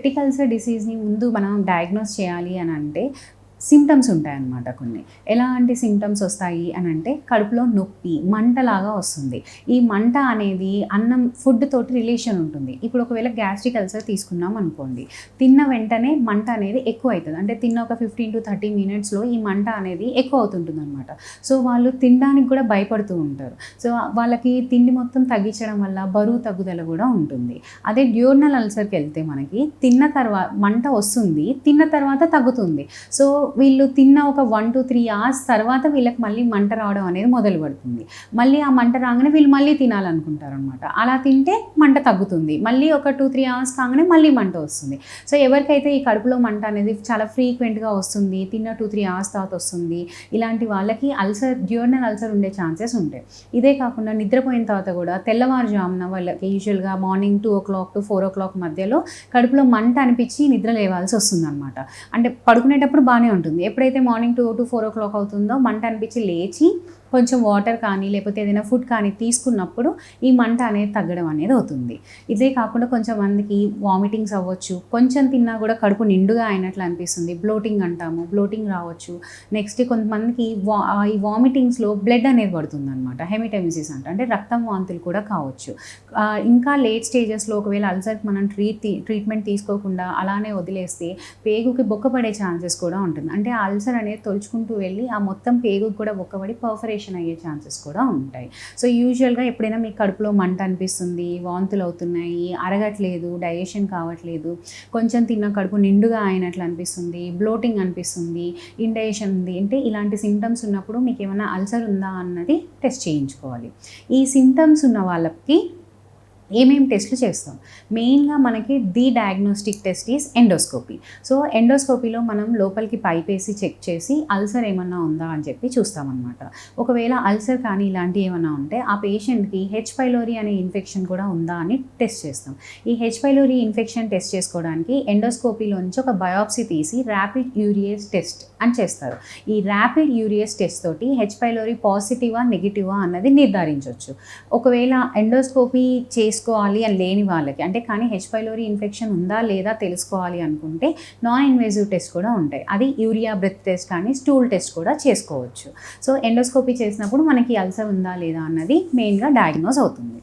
Peptic ulcer డిసీజ్‌ని ముందు మనం diagnose చేయాలి అనంటే సింప్టమ్స్ ఉంటాయన్నమాట కొన్ని. ఎలాంటి సింప్టమ్స్ వస్తాయి అనంటే కడుపులో నొప్పి, మంటలాగా వస్తుంది. ఈ మంట అనేది ఫుడ్ తోటి రిలేషన్ ఉంటుంది. ఇప్పుడు ఒకవేళ గ్యాస్ట్రిక్ అల్సర్ తీసుకున్నాం అనుకోండి. తిన్న వెంటనే మంట అనేది ఎక్కువైతది. అంటే తిన్న ఒక 15-30 మినిట్స్‌లో ఈ మంట అనేది ఎక్కువ అవుతుంటుందన్నమాట. సో, వాళ్ళు తినడానికి కూడా భయపడుతూ ఉంటారు. సో, వాళ్ళకి తిండి మొత్తం తగ్గించడం వల్ల బరువు తగ్గుదల కూడా ఉంటుంది. అదే డ్యూరనల్ అల్సర్‌కెళ్తే మనకి మంట వస్తుంది. తిన్న తర్వాత తగ్గుతుంది. సో, వీళ్ళు తిన్న ఒక 1-3 అవర్స్ తర్వాత వీళ్ళకి మళ్ళీ మంట రావడం అనేది మొదలు పడుతుంది. మళ్ళీ ఆ మంట రాగానే వీళ్ళు మళ్ళీ తినాలనుకుంటారనమాట. అలా తింటే మంట తగ్గుతుంది. మళ్ళీ ఒక 2-3 అవర్స్ కాగానే మళ్ళీ మంట వస్తుంది. సో, ఎవరికైతే ఈ కడుపులో మంట అనేది చాలా ఫ్రీక్వెంట్‌గా వస్తుంది, తిన్న 2-3 అవర్స్ తర్వాత వస్తుంది, ఇలాంటి వాళ్ళకి డ్యూరనల్ అల్సర్ ఉండే ఛాన్సెస్ ఉంటాయి. ఇదే కాకుండా నిద్రపోయిన తర్వాత కూడా తెల్లవారుజామున వాళ్ళకి యూజువల్‌గా మార్నింగ్ 2:00-4:00 మధ్యలో కడుపులో మంట అనిపించి నిద్ర లేవాల్సి వస్తుందనమాట. అంటే పడుకునేటప్పుడు బానే ఉంటుంది. ఎప్పుడైతే మార్నింగ్ 2-4 అవుతుందో మంట అనిపించి లేచి కొంచెం వాటర్ కానీ లేకపోతే ఏదైనా ఫుడ్ కానీ తీసుకున్నప్పుడు ఈ మంట అనేది తగ్గడం అనేది అవుతుంది. ఇదే కాకుండా కొంచెం మందికి వామిటింగ్స్ అవ్వచ్చు. కొంచెం తిన్నా కూడా కడుపు నిండుగా అయినట్లు అనిపిస్తుంది. బ్లోటింగ్ అంటాము. బ్లోటింగ్ రావచ్చు. నెక్స్ట్ కొంతమందికి ఈ వామిటింగ్స్‌లో బ్లడ్ అనేది పడుతుందనమాట. హెమటెమిసిస్ అంటే రక్తం వాంతులు కూడా కావచ్చు. ఇంకా లేట్ స్టేజెస్‌లో ఒకవేళ అల్సర్‌కి మనం ట్రీట్మెంట్ తీసుకోకుండా అలానే వదిలేస్తే పేగుకి బొక్కపడే ఛాన్సెస్ కూడా ఉంటుంది. అంటే ఆ అల్సర్ అనేది తొలుచుకుంటూ వెళ్ళి ఆ మొత్తం పేగుకి కూడా బొక్కపడి పర్ఫరేషన్ అయ్యే ఛాన్సెస్ కూడా ఉంటాయి. సో, యూజువల్‌గా ఎప్పుడైనా మీకు కడుపులో మంట అనిపిస్తుంది, వాంతులు అవుతున్నాయి, అరగట్లేదు, డైజెషన్ కావట్లేదు, కొంచెం తిన్న కడుపు నిండుగా అయినట్లు అనిపిస్తుంది, బ్లోటింగ్ అనిపిస్తుంది, ఇండైజెషన్ ఉంది అంటే ఇలాంటి సింప్టమ్స్ ఉన్నప్పుడు మీకు ఏమైనా అల్సర్ ఉందా అన్నది టెస్ట్ చేయించుకోవాలి. ఈ సింప్టమ్స్ ఉన్న వాళ్ళకి ఏమేమి టెస్టులు చేస్తాం? మెయిన్‌గా మనకి diagnostic test is endoscopy. So, ఎండోస్కోపీలో మనం లోపలికి పైపేసి చెక్ చేసి అల్సర్ ఏమన్నా ఉందా అని చెప్పి చూస్తామన్నమాట. ఒకవేళ అల్సర్ కానీ ఇలాంటివి ఏమన్నా ఉంటే ఆ పేషెంట్‌కి హెచ్ పైలోరీ అనే ఇన్ఫెక్షన్ కూడా ఉందా అని టెస్ట్ చేస్తాం. ఈ హెచ్ పైలోరీ ఇన్ఫెక్షన్ టెస్ట్ చేసుకోవడానికి ఎండోస్కోపీలో నుంచి ఒక బయాప్సీ తీసి ర్యాపిడ్ యూరియేజ్ టెస్ట్ అని చేస్తారు. ఈ ర్యాపిడ్ యూరియేజ్ టెస్ట్ తోటి హెచ్ పైలోరీ పాజిటివా, నెగెటివా అన్నది నిర్ధారించొచ్చు. ఒకవేళ ఎండోస్కోపీ చేసుకోవాలి అని లేని వాళ్ళకి అంటే కానీ హెచ్ పైలోరీ ఇన్ఫెక్షన్ ఉందా లేదా తెలుసుకోవాలి అనుకుంటే నాన్ ఇన్వేజివ్ టెస్ట్ కూడా ఉంటాయి. అది యూరియా బ్రెత్ టెస్ట్ కానీ స్టూల్ టెస్ట్ కూడా చేసుకోవచ్చు. సో, ఎండోస్కోపీ చేసినప్పుడు మనకి అల్సర్ ఉందా లేదా అన్నది మెయిన్‌గా డయాగ్నోస్ అవుతుంది.